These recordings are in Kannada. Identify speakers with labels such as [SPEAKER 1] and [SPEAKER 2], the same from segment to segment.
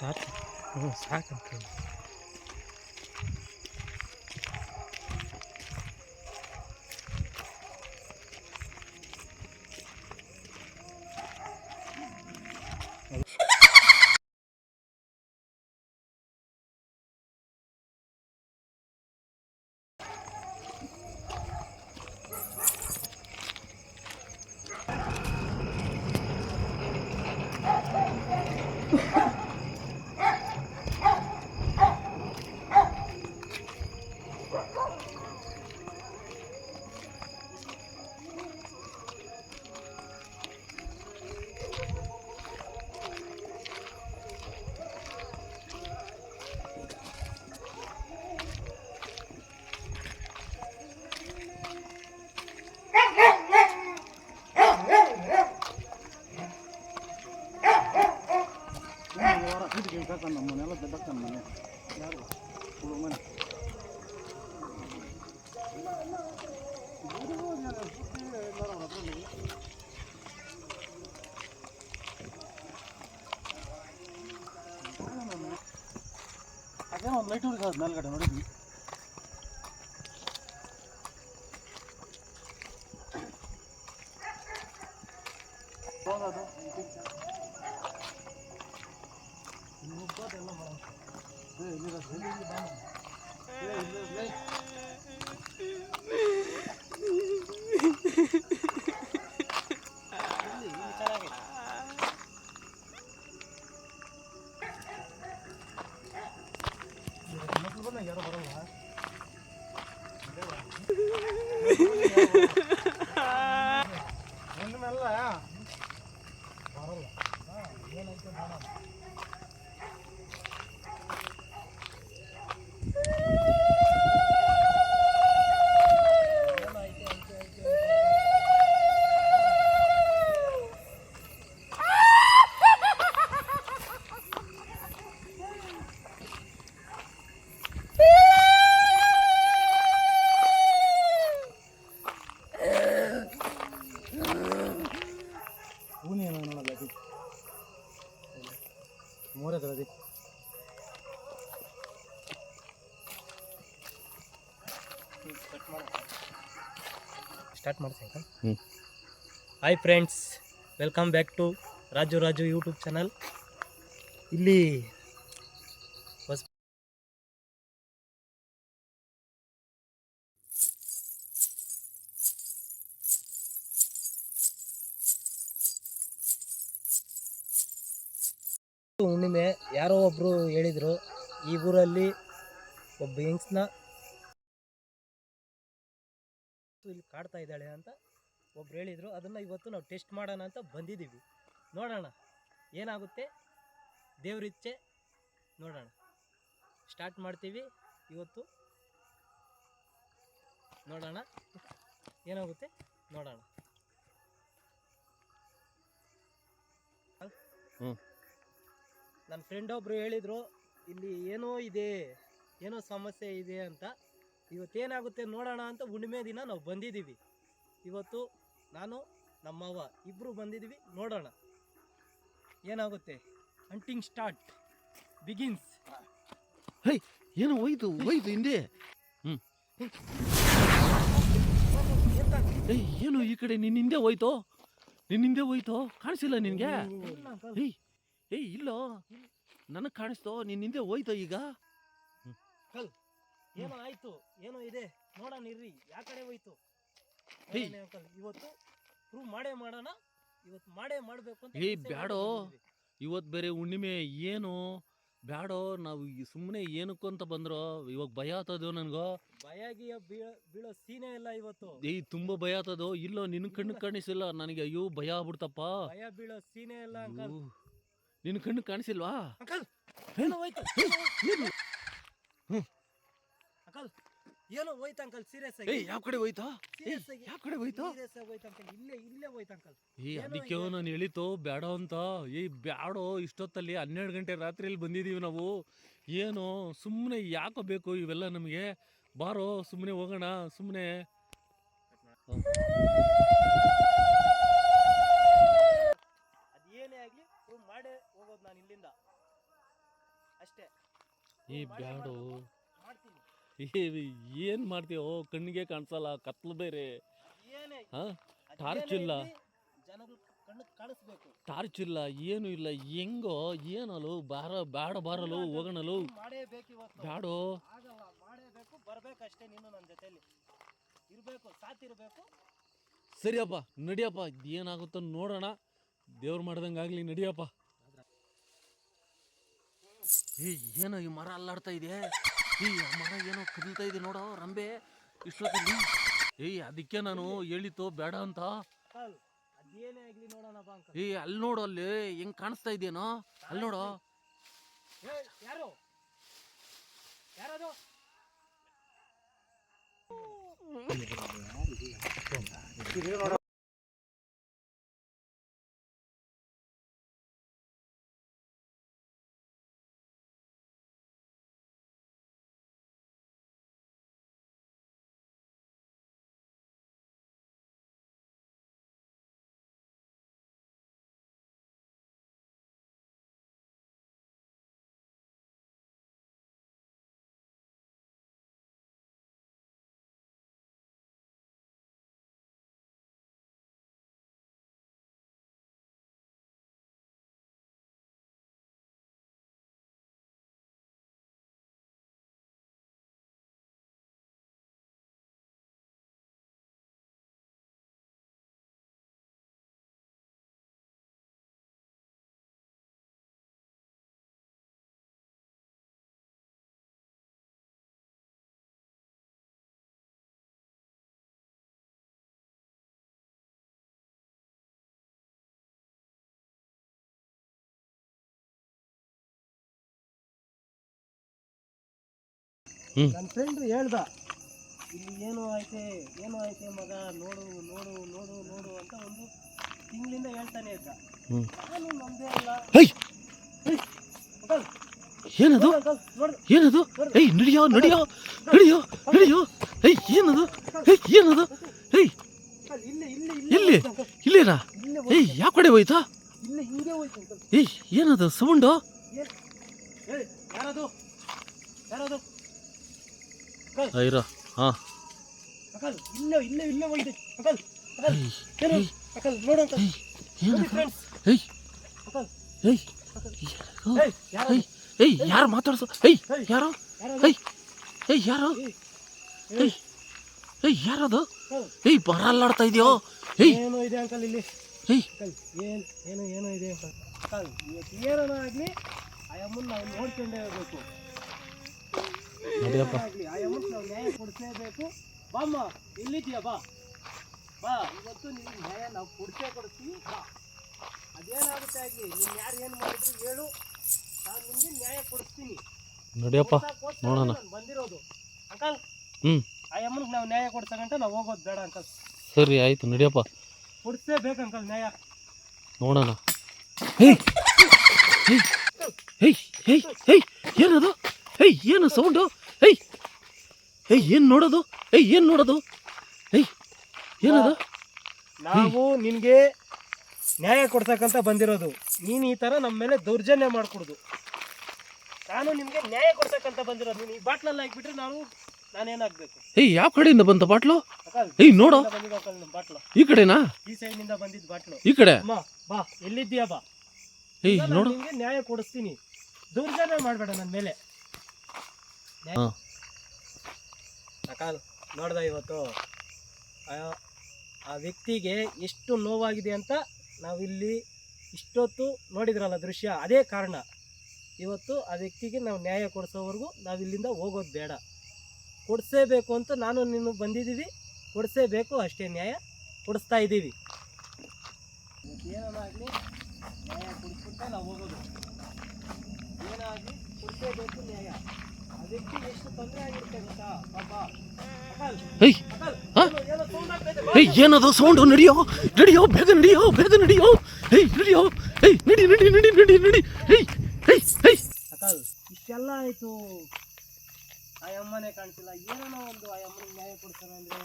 [SPEAKER 1] ಸಾಕಂತ
[SPEAKER 2] ನಮ್ಮನೆಲ್ಲ ಬೆಟ್ಟಕ್ಕೆ ನಮ್ಮ ಮನೆ ಯಾರು ಮನೆ ಅದೇ ಒಂದು ಲೈಟ್ ಹುಡುಗ ಮೇಲ್ಗಡೆ ನೋಡಿದ್ವಿ ಹೋಗೋದು ಯಾರೋ ಬರಲ್ಲ ಒಂದಲ್ಲ ಬರಲ್ಲ ಏನೈತೆ ಮಾಡೋಣ ಮೂರೇ ತರದಿ
[SPEAKER 1] ಸ್ಟಾರ್ಟ್ ಮಾಡ್ತೀನಿ. Hi friends, welcome back to Raju YouTube channel. ಇಲ್ಲಿ ಹುಣ್ಣಿಮೆ ಯಾರೋ ಒಬ್ಬರು ಹೇಳಿದರು, ಈ ಊರಲ್ಲಿ ಒಬ್ಬ ಹೆಂಗ್ಸ್ನ ಇಲ್ಲಿ ಕಾಡ್ತಾ ಇದ್ದಾಳೆ ಅಂತ ಒಬ್ರು ಹೇಳಿದರು. ಅದನ್ನು ಇವತ್ತು ನಾವು ಟೆಸ್ಟ್ ಮಾಡೋಣ ಅಂತ ಬಂದಿದ್ದೀವಿ. ನೋಡೋಣ ಏನಾಗುತ್ತೆ, ದೇವ್ರಿಚ್ಛೆ ನೋಡೋಣ. ಸ್ಟಾರ್ಟ್ ಮಾಡ್ತೀವಿ ಇವತ್ತು. ನೋಡೋಣ ಏನಾಗುತ್ತೆ, ನೋಡೋಣ. ನನ್ನ ಫ್ರೆಂಡ್ ಒಬ್ರು ಹೇಳಿದರು, ಇಲ್ಲಿ ಏನೋ ಸಮಸ್ಯೆ ಇದೆ ಅಂತ. ಇವತ್ತೇನಾಗುತ್ತೆ ನೋಡೋಣ ಅಂತ ಹುಣ್ಣಿಮೆ ದಿನ ನಾವು ಬಂದಿದ್ದೀವಿ. ಇವತ್ತು ನಾನು ನಮ್ಮವ್ವ ಇಬ್ಬರು ಬಂದಿದ್ದೀವಿ. ನೋಡೋಣ ಏನಾಗುತ್ತೆ. Hunting start begins.
[SPEAKER 2] ಹೇ, ಏನೋ ಹೋಯ್ತು ಹಿಂದೆ. ಏನು ಈ ಕಡೆ ನಿನ್ನ ಹಿಂದೆ ಹೋಯ್ತು ಕಾಣಿಸಿಲ್ಲ ನಿನಗೆ? ಇಲ್ಲೋ, ನನಗೆ ಕಾಣಿಸ್ತೋ ನಿನ್ನ ಹಿಂದೆ ಹೋಯ್ತೋ ಈಗ.
[SPEAKER 1] ಏನೋ ಆಯ್ತು, ಏನೋ ಇದೆ, ನೋಡೋಣ ಇರ್ರಿ. ಯಾ ಕಡೆ ಹೋಯ್ತು ಇವತ್ತು ಪ್ರೂವ್ ಮಾಡೋಣ. ಇವತ್ತು ಮಾಡಬೇಕು ಅಂತ.
[SPEAKER 2] ಬ್ಯಾಡೋ, ಇವತ್ತು ಬೇರೆ ಹುಣ್ಣಿಮೆ. ಏನು ಬ್ಯಾಡೋ, ನಾವು ಸುಮ್ಮನೆ ಏನಕ್ಕೂ ಅಂತ ಬಂದ್ರೋ. ಇವಾಗ ಭಯ ಆತದೋ ನನ್ಗೋ.
[SPEAKER 1] ಭಯಾಗಿಯ ಬೀಳೋ ಸೀನೆ ಇಲ್ಲ ಇವತ್ತು.
[SPEAKER 2] ತುಂಬಾ ಭಯ ಆತದೋ. ಇಲ್ಲೋ ನಿನ್ ಕಣ್ಣು ಕಾಣಿಸಿಲ್ಲ ನನಗೆ. ಅಯ್ಯೋ ಭಯ ಆಗ್ಬಿಡ್ತಪ್ಪ.
[SPEAKER 1] ಭಯ ಬೀಳೋ ಸೀನೆ ಇಲ್ಲ ಅಂಕಲ್.
[SPEAKER 2] ನಿನ್ ಕಣ್ಣು ಕಾಣಿಸಿಲ್ವಾ
[SPEAKER 1] ಅಂಕಲ್? ಏನೋ ಹೋಯ್ತು ಅಂಕಲ್, ಏನೋ ಹೋಯ್ತು ಅಂಕಲ್. ಸೀರಿಯಸ್ ಆಗಿ
[SPEAKER 2] ಯಾವ ಕಡೆ ಹೋಯ್ತಾ? ಯಾವ ಕಡೆ ಹೋಯ್ತಾ?
[SPEAKER 1] ಸೀರಿಯಸ್ ಆಗಿ ಹೋಯ್ತು ಅಂಕಲ್. ಇಲ್ಲೇ ಹೋಯ್ತು ಅಂಕಲ್.
[SPEAKER 2] ಅದಕ್ಕೆ ನಾನು ಹೇಳಿತು ಬೇಡ ಅಂತ. ಬ್ಯಾಡೋ, ಇಷ್ಟೊತ್ತಲ್ಲಿ 12 ಗಂಟೆ ರಾತ್ರಿಯಲ್ಲಿ ಬಂದಿದೀವಿ ನಾವು. ಏನು ಸುಮ್ಮನೆ ಯಾಕೋ ಬೇಕು ಇವೆಲ್ಲ ನಮಗೆ? ಬಾರೋ ಸುಮ್ಮನೆ ಹೋಗೋಣ. ಸುಮ್ಮನೆ
[SPEAKER 1] ಅದೇನೇ ಆಗ್ಲಿ ಪ್ರೂವ್ ಮಾಡೇ ಹೋಗೋದು ನಾನು ಇಲ್ಲಿಂದ. ಅಷ್ಟೇ.
[SPEAKER 2] ಈ
[SPEAKER 1] ಮಾಡೇ
[SPEAKER 2] ಬ್ಯಾಡು
[SPEAKER 1] ಮಾಡ್ತೀನಿ.
[SPEAKER 2] ಏನು ಮಾಡ್ತೀವೋ ಕಣ್ಣಿಗೆ ಕಾಣಿಸಲ್ಲ, ಕತ್ಲು ಬೇರೆ.
[SPEAKER 1] ಏನೇ
[SPEAKER 2] ಹಾಂ,
[SPEAKER 1] ಅದೇನೇ
[SPEAKER 2] ಟಾರ್ಚ್ ಇಲ್ಲ,
[SPEAKER 1] ಇರ್ಲಿ, ಜನಗಳು ಕಣ್ಣು ಕಾಣಿಸ್ಬೇಕು.
[SPEAKER 2] ಟಾರ್ಚ್ ಇಲ್ಲ, ಏನು ಇಲ್ಲ. ಹೆಂಗೋ ಏನಲು ಬ್ಯಾಡ ಬಾರಲು ಹೋಗೋಣಲು.
[SPEAKER 1] ಮಾಡೇಬೇಕು ಇವತ್ತು.
[SPEAKER 2] ಬ್ಯಾಡೋ.
[SPEAKER 1] ಆಗಲ್ಲ, ಮಾಡೇಬೇಕು, ಬರ್ಬೇಕಷ್ಟೇ. ನೀನು ನನ್ನ ಜೊತೆಲಿ ಇರಬೇಕು, ಸಾತಿರ್ಬೇಕು.
[SPEAKER 2] ಸರಿಯಪ್ಪ, ನಡಿಯಪ್ಪ, ಏನಾಗುತ್ತೋ ನೋಡೋಣ. ದೇವ್ರು ಮಾಡ್ದಂಗೆ ಆಗಲಿ, ನಡಿಯಪ್ಪ. ಏನೋ ಈ ಮರ ಅಲ್ಲಾಡ್ತಾ ಇದೆ. ಆ ಮರ ಏನೋ ಕದಲ್ತಾ ಇದೆ ನೋಡೋ ರಂಬೆ ಇಷ್ಟೊತ್ತಲ್ಲಿ. ಅದಕ್ಕೆ ನಾನು ಹೇಳಿತ್ತು ಬೇಡ ಅಂತ.
[SPEAKER 1] ಅಂಕಲ್, ಅದೇನೇ ಆಗ್ಲಿ ನೋಡೋಣ ಬಾ ಅಂಕಲ್.
[SPEAKER 2] ಅಲ್ಲಿ ನೋಡು, ಅಲ್ಲಿ ಹೆಂಗ್ ಕಾಣಿಸ್ತಾ ಇದೆಯೇನೋ, ಅಲ್ಲಿ ನೋಡು.
[SPEAKER 1] ಯಾರು ಯಾರದು? ನನ್ನ ಫ್ರೆಂಡ್ ಹೇಳ್ದ, ಇಲ್ಲಿ ಏನು ಐತೆ ಮಗ, ನೋಡು ನೋಡು ನೋಡು ನೋಡು ಅಂತ ಒಂದು ತಿಂಗಳಿಂದ ಹೇಳ್ತಾನೆ ಇದ್ದ. ನಾನು ನಮ್ದೇ ಅಲ್ಲ.
[SPEAKER 2] ಏನದು ಏನದು? ನಡಿಯೋ ನಡಿಯೋ ನಡಿಯೋ ನಡಿಯೋ. ಏನದು? ಏನದು? ಇಲ್ಲಿ ಇಲ್ಲೇನಾ? ಯಾವ ಕಡೆ ಹೋಯ್ತಾ? ಏನದು ಸೌಂಡು?
[SPEAKER 1] ಯಾರದು ಯಾರದು?
[SPEAKER 2] ಇರೋ. ಹಾಂ,
[SPEAKER 1] ಇಲ್ಲೇ ಇಲ್ಲೇ ಇಲ್ಲೇ ಹೋಯ್ತು. ನೋಡು
[SPEAKER 2] ಯಾರು ಮಾತಾಡ್ಸು? ಯಾರು? ಯಾರು? ಯಾರದು? ಬರ ಅಲ್ಲಾಡ್ತಾ ಇದೆಯೋ?
[SPEAKER 1] ಏನೋ ಇದೆ ಅಂಕಲ್ ಇಲ್ಲಿ. ಏನು ಏನೋ ಇದೆ ಅಂಕಲ್. ಇವತ್ತು ಏನೋ ಆಗ್ಲಿ ಆ ಅಮ್ಮನ್ನ ನಾವು ನೋಡ್ಕೊಂಡೇ ಹೋಗ್ಬೇಕು. ಆಗ್ಲಿ ಆ ಅಮ್ಮನ್ನ ನಾವು ನ್ಯಾಯ ಕೊಡಿಸಲೇಬೇಕು. ಬಾಮ್ಮ, ಎಲ್ಲಿದ್ದೀಯ? ಬಾ ಬಾ, ಇವತ್ತು ನೀವು ನ್ಯಾಯ ನಾವು ಕೊಡಿಸ್ತೀವಿ. ಬಾ, ಅದೇನಾಗುತ್ತೆ ಆಗಲಿ, ನೀನು ಯಾರು ಏನು ಮಾಡಿದ್ರು ಹೇಳು, ನಾನು ನಿಮಗೆ ನ್ಯಾಯ ಕೊಡಿಸ್ತೀನಿ.
[SPEAKER 2] ನಡಿಯಪ್ಪ, ನೋಡೋಣ.
[SPEAKER 1] ಬಂದಿರೋದು ಅಂಕಲ್. ಆ ಅಮ್ಮನಿಗೆ ನಾವು ನ್ಯಾಯ ಕೊಡ್ಸಕಂತ ನಾವು ಹೋಗೋದು ಬೇಡ ಅಂಕಲ್.
[SPEAKER 2] ಸರಿ, ಆಯ್ತು, ನಡಿಯಪ್ಪ.
[SPEAKER 1] ಕೊಡಿಸ್ಲೇಬೇಕು ಅಂಕಲ್ ನ್ಯಾಯ.
[SPEAKER 2] ನೋಡೋಣ. ಏನದು? ಏನು ಸೌಂಡು? ಏನು ನೋಡೋದು? ಏನು ನೋಡೋದು? ಏನದು?
[SPEAKER 1] ನಾವು ನಿನಗೆ ನ್ಯಾಯ ಕೊಡ್ಸಕ್ಕಂತ ಬಂದಿರೋದು. ನೀನು ಈ ಥರ ನಮ್ಮ ಮೇಲೆ ದೌರ್ಜನ್ಯ ಮಾಡ್ಕೊಡುದು. ನಾನು ನಿಮಗೆ ನ್ಯಾಯ ಕೊಡ್ಸಕ್ಕಂತ ಬಂದಿರೋದು. ನೀನು ಈ ಬಾಟ್ಲಲ್ಲಿ ಹಾಕ್ಬಿಟ್ರೆ ನಾನೇನಾಗಬೇಕು?
[SPEAKER 2] ಯಾವ ಕಡೆಯಿಂದ ಬಂತ ಬಾಟ್ಲು? ನೋಡು,
[SPEAKER 1] ಬಾಟ್ಲು
[SPEAKER 2] ಈ ಕಡೆನಾ?
[SPEAKER 1] ಈ ಸೈಡ್ನಿಂದ ಬಂದಿದ್ದು ಬಾಟ್ಲು.
[SPEAKER 2] ಈ ಕಡೆ.
[SPEAKER 1] ಬಾ, ಎಲ್ಲಿದ್ದೀಯಾ? ಬಾ,
[SPEAKER 2] ನೋಡು,
[SPEAKER 1] ನಿಮಗೆ ನ್ಯಾಯ ಕೊಡಿಸ್ತೀನಿ. ದೌರ್ಜನ್ಯ ಮಾಡಬೇಡ ನನ್ನ ಮೇಲೆ. ಅಕಾಲ್, ನೋಡ್ದ ಇವತ್ತು ಆ ವ್ಯಕ್ತಿಗೆ ಎಷ್ಟು ನೋವಾಗಿದೆ ಅಂತ ನಾವಿಲ್ಲಿ ಇಷ್ಟೊತ್ತು ನೋಡಿದ್ರಲ್ಲ ದೃಶ್ಯ. ಅದೇ ಕಾರಣ ಇವತ್ತು ಆ ವ್ಯಕ್ತಿಗೆ ನಾವು ನ್ಯಾಯ ಕೊಡಿಸೋವರೆಗೂ ನಾವಿಲ್ಲಿಂದ ಹೋಗೋದು ಬೇಡ. ಕೊಡಿಸೇಬೇಕು ಅಂತ ನಾನು ನೀನು ಬಂದಿದ್ದೀವಿ, ಕೊಡಿಸೇಬೇಕು ಅಷ್ಟೇ. ನ್ಯಾಯ ಕೊಡಿಸ್ತಾ ಇದ್ದೀವಿ. ಏನಾಗಲಿ ನ್ಯಾಯ ಕೊಡಿಸ್ಬಿಟ್ಟೆ ನಾವು ಹೋಗೋದು. ಏನಾಗಲಿ ಕೊಡಿಸೇಬೇಕು ನ್ಯಾಯ. ಆ ವ್ಯಕ್ತಿ ಎಷ್ಟು ತೊಂದರೆ ಆಗಿರುತ್ತೆ ಗೊತ್ತಾ ಪಾಪ.
[SPEAKER 2] ಏನದು ಸೌಂಡು? ನಡಿಯೋ ನಡಿಯೋ, ಬೇಗ ನಡಿಯೋ, ಬೇಗ ನಡಿಯೋ. ನಡಿಯೋ, ನಡಿ ನಡಿ ನಡಿ ನಡಿ ನಡಿ.
[SPEAKER 1] ಅಕಲ್, ಇಷ್ಟೆಲ್ಲ ಆಯ್ತು, ಆ ಅಮ್ಮನೇ ಕಾಣಿಸಿಲ್ಲ. ಏನೋ ಒಂದು ಆ ಅಮ್ಮನಿಗೆ ನ್ಯಾಯ ಕೊಡ್ತಾರೆ ಅಂದ್ರೆ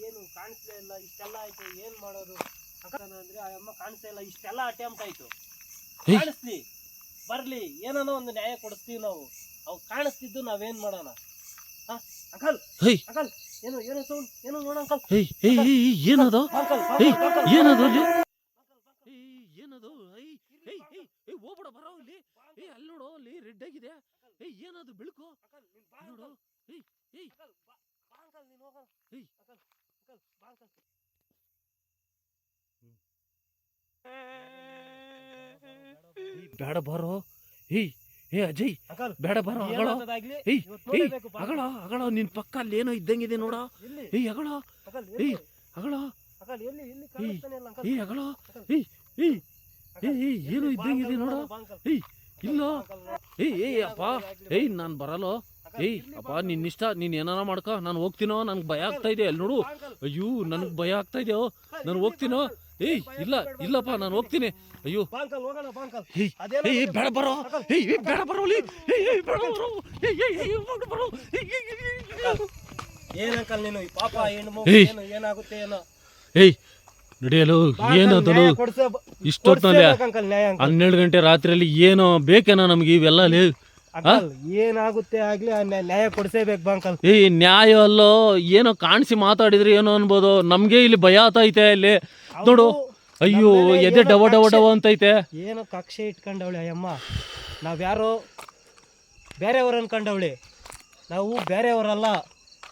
[SPEAKER 1] ಏನು ಕಾಣಿಸ್ಲೇ ಇಲ್ಲ. ಇಷ್ಟೆಲ್ಲ ಆಯ್ತು, ಏನ್ ಮಾಡೋದು? ಅಕಲ್ ಅಂದ್ರೆ ಆ ಅಮ್ಮ ಕಾಣಿಸ್ತಾ ಇಲ್ಲ. ಇಷ್ಟೆಲ್ಲ ಅಟೆಂಪ್ಟ್ ಆಯ್ತು, ಕಾಣಿಸ್ಲಿ. ಬರ್ಲಿ, ಏನೋ ಒಂದು ನ್ಯಾಯ ಕೊಡಿಸ್ತೀವಿ ನಾವು. ಅವು ಕಾಣಿಸ್ತಿದ್ದು ನಾವೇನ್ ಮಾಡೋಣ? ಅಂಕಲ್
[SPEAKER 2] ಹೇ
[SPEAKER 1] ಅಂಕಲ್, ಏನು ಏನು ಸೌಂಡ್, ಏನು ನೋಡ ಅಂಕಲ್.
[SPEAKER 2] ಹೇ ಹೇ ಏನದು?
[SPEAKER 1] ಅಂಕಲ್
[SPEAKER 2] ಹೇ ಏನದು ಅಲ್ಲಿ? ಏನದು? ಹೋಗ್ಬಿಡ ಬರೋ ಇಲ್ಲಿ. ಅಲ್ಲಿ ನೋಡು, ಅಲ್ಲಿ ರೆಡ್ ಆಗಿದೆ. ಏನದು ಬೆಳಕು ನೋಡು. ಬೇಡ ಬಾರೋ. ಅಜಯ್ ಬೇಡ ಬಾರೋ. ಅಗಳ ನಿನ್ ಪಕ್ಕ ಅಲ್ಲಿ ಏನೋ ಇದ್ದಂಗಿದೆ ನೋಡ. ಅಗಳ ಅಗಳ ಅಗಳ ಏನು ಇದ್ದಂಗಿದೆ ನೋಡ. ಇಲ್ಲ ಅಪ್ಪ, ನಾನ್ ಬರಲ್ಲೋ. ಅಪ್ಪ ನಿನ್ನಿಷ್ಟ, ನೀನ್ ಏನಾರ ಮಾಡ್ಕ, ನಾನು ಹೋಗ್ತೀನೋ. ನನ್ಗೆ ಭಯ ಆಗ್ತಾ ಇದೆ. ಅಲ್ಲಿ ನೋಡು, ಅಯ್ಯೋ ನನ್ಗೆ ಭಯ ಆಗ್ತಾ ಇದೆಯೋ. ನಾನು ಹೋಗ್ತೀನೋ. ಇಲ್ಲ ಇಲ್ಲಪ್ಪ, ನಾನು ಹೋಗ್ತೀನಿ. ಅಯ್ಯೋ ಬೇಡ ಬರೋ. ಬೇಡ ಬರೋ.
[SPEAKER 1] ಏನಂಕಲ್ ನೀನು ಪಾಪ ಹೆಣ್ಣು ಏನಾಗುತ್ತೆ ಏನೋ.
[SPEAKER 2] ನಡೆಯಲು ಏನದಲು ಇಷ್ಟೊತ್ತಲ್ಲಿ 12 ಗಂಟೆ ರಾತ್ರಿಯಲ್ಲಿ ಏನೋ ಬೇಕೇನೋ ನಮ್ಗೆ ಇವೆಲ್ಲ.
[SPEAKER 1] ಏನಾಗುತ್ತೆ ಆಗ್ಲಿ ನ್ಯಾಯ ಕೊಡ್ಸೇಬೇಕು ಬಾಂಕಲ್.
[SPEAKER 2] ನ್ಯಾಯ ಅಲ್ಲೋ, ಏನೋ ಕಾಣಿಸಿ ಮಾತಾಡಿದ್ರೆ ಏನೋ ಅನ್ಬೋದು. ನಮ್ಗೆ ಇಲ್ಲಿ ಭಯ ಆತೈತೆ ಇಲ್ಲಿ ನೋಡು. ಅಯ್ಯೋ ಎದೆ ಡವ ಡವ ಡವ ಅಂತೈತೆ.
[SPEAKER 1] ಏನೋ ಕಕ್ಷೆ ಇಟ್ಕೊಂಡವಳೆ ಅಯ್ಯಮ್ಮ. ನಾವ್ಯಾರೋ ಬೇರೆಯವ್ರು ಅನ್ಕೊಂಡವಳೆ. ನಾವು ಬೇರೆಯವರಲ್ಲ.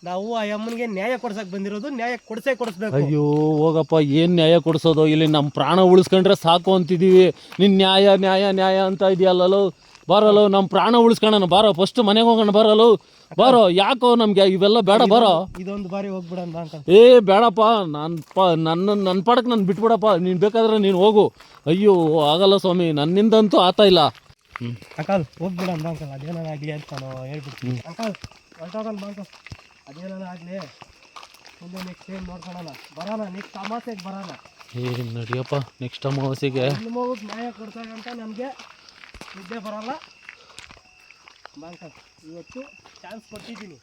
[SPEAKER 1] ನಾವು ಆ ಅಮ್ಮನಿಗೆ ನ್ಯಾಯ ಕೊಡ್ಸಕ್ ಬಂದಿರೋದು. ನ್ಯಾಯ ಕೊಡಿಸ್ಬೇಕು.
[SPEAKER 2] ಅಯ್ಯೋ ಹೋಗಪ್ಪ, ಏನ್ ನ್ಯಾಯ ಕೊಡ್ಸೋದು? ಇಲ್ಲಿ ನಮ್ಮ ಪ್ರಾಣ ಉಳಿಸ್ಕೊಂಡ್ರೆ ಸಾಕು ಅಂತಿದೀವಿ. ನಿನ್ ನ್ಯಾಯ ನ್ಯಾಯ ನ್ಯಾಯ ಅಂತ ಇದೆಯಲ್ಲೋ. ಬರಲ್ಲ, ನಮ್ಮ ಪ್ರಾಣ ಉಳಿಸ್ಕೊಳ್ಳೋಣ. ಬಾರೋ, ಫಸ್ಟ್ ಮನೆಗೆ ಹೋಗೋಣ. ಬರಲ್ಲ ಬಾರೋ. ಯಾಕೋ ನಮ್ಗೆ ಇವೆಲ್ಲ ಬೇಡ. ಬಾರೋ,
[SPEAKER 1] ಇದೊಂದು ಬಾರಿ ಹೋಗ್ಬಿಡೋಣ ಅಂಕಲ್.
[SPEAKER 2] ಬೇಡಪ್ಪ, ನನ್ನ ಪಾಡಕ್ಕೆ ನಾನು ಬಿಟ್ಬಿಡಪ್ಪ. ನೀನು ಬೇಕಾದ್ರೆ ನೀನು ಹೋಗು. ಅಯ್ಯೋ ಆಗಲ್ಲ ಸ್ವಾಮಿ, ನನ್ನಿಂದಂತೂ ಆತ ಇಲ್ಲ.
[SPEAKER 1] ಅಂಕಲ್ ಹೋಗ್ಬಿಡೋಣ ಅಂಕಲ್. ಅದೇನಾಗಲಿ ಅಂತ ನಾನು ಹೇಳ್ಬಿಡ್ತೀನಿ ಅಂಕಲ್. ಹೊರಟೋಗಲ್ಲ ಅಂಕಲ್. ಅದೇನಾಗಲಿ ಮುಂದೆ ನೆಕ್ಸ್ಟ್ ಏನು ನೋಡ್ಕೊಳ್ಳೋಣ. ಬರೋಣ, ನೆಕ್ಸ್ಟ್ ಅಮಾವಾಸ್ಯೆಗೆ ಬರೋಣ.
[SPEAKER 2] ನಡಿಯಪ್ಪ, ನೆಕ್ಸ್ಟ್ ಅಮಾವಾಸ್ಯೆಗೆ
[SPEAKER 1] ಹೋಗಿ ನ್ಯಾಯ ಕೊಡ್ತಾಗಂತ ನಮಗೆ ನಿದ್ದೆ ಬರೋಲ್ಲ ಅಂಕಲ್. ಇವತ್ತು ಚಾನ್ಸ್ ಕೊಟ್ಟಿದ್ದೀನಿ.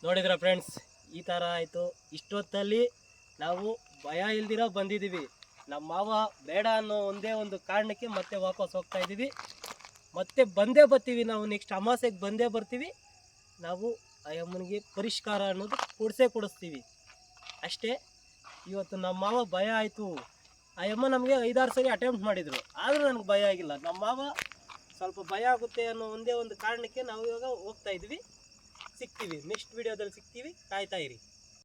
[SPEAKER 1] ನೋಡಿದ್ರ ಫ್ರೆಂಡ್ಸ್, ಈ ಥರ ಆಯಿತು. ಇಷ್ಟೊತ್ತಲ್ಲಿ ನಾವು ಭಯ ಇಲ್ದಿರೋ ಬಂದಿದ್ದೀವಿ. ನಮ್ಮ ಮಾವ ಬೇಡ ಅನ್ನೋ ಒಂದೇ ಒಂದು ಕಾರಣಕ್ಕೆ ಮತ್ತೆ ವಾಪಸ್ ಹೋಗ್ತಾ ಇದ್ದೀವಿ. ಮತ್ತೆ ಬಂದೇ ಬರ್ತೀವಿ ನಾವು. ನೆಕ್ಸ್ಟ್ ಅಮಾವಾಸ್ಯೆಗೆ ಬಂದೇ ಬರ್ತೀವಿ. ನಾವು ಆ ಅಮ್ಮನಿಗೆ ಪರಿಷ್ಕಾರ ಅನ್ನೋದು ಕೊಡಿಸ್ತೀವಿ ಅಷ್ಟೇ. ಇವತ್ತು ನಮ್ಮ ಮಾವ ಭಯ ಆಯಿತು. ಆ ಅಮ್ಮ ನಮಗೆ 5-6 ಸರಿ ಅಟೆಂಪ್ಟ್ ಮಾಡಿದರು, ಆದರೂ ನನಗೆ ಭಯ ಆಗಿಲ್ಲ. ನಮ್ಮ ಮಾವ ಸ್ವಲ್ಪ ಭಯ ಆಗುತ್ತೆ ಅನ್ನೋ ಒಂದೇ ಒಂದು ಕಾರಣಕ್ಕೆ ನಾವು ಇವಾಗ ಹೋಗ್ತಾ ಇದ್ವಿ. ಸಿಗ್ತೀವಿ, ನೆಕ್ಸ್ಟ್ ವಿಡಿಯೋದಲ್ಲಿ ಸಿಗ್ತೀವಿ. ಕಾಯ್ತಾ ಇರಿ.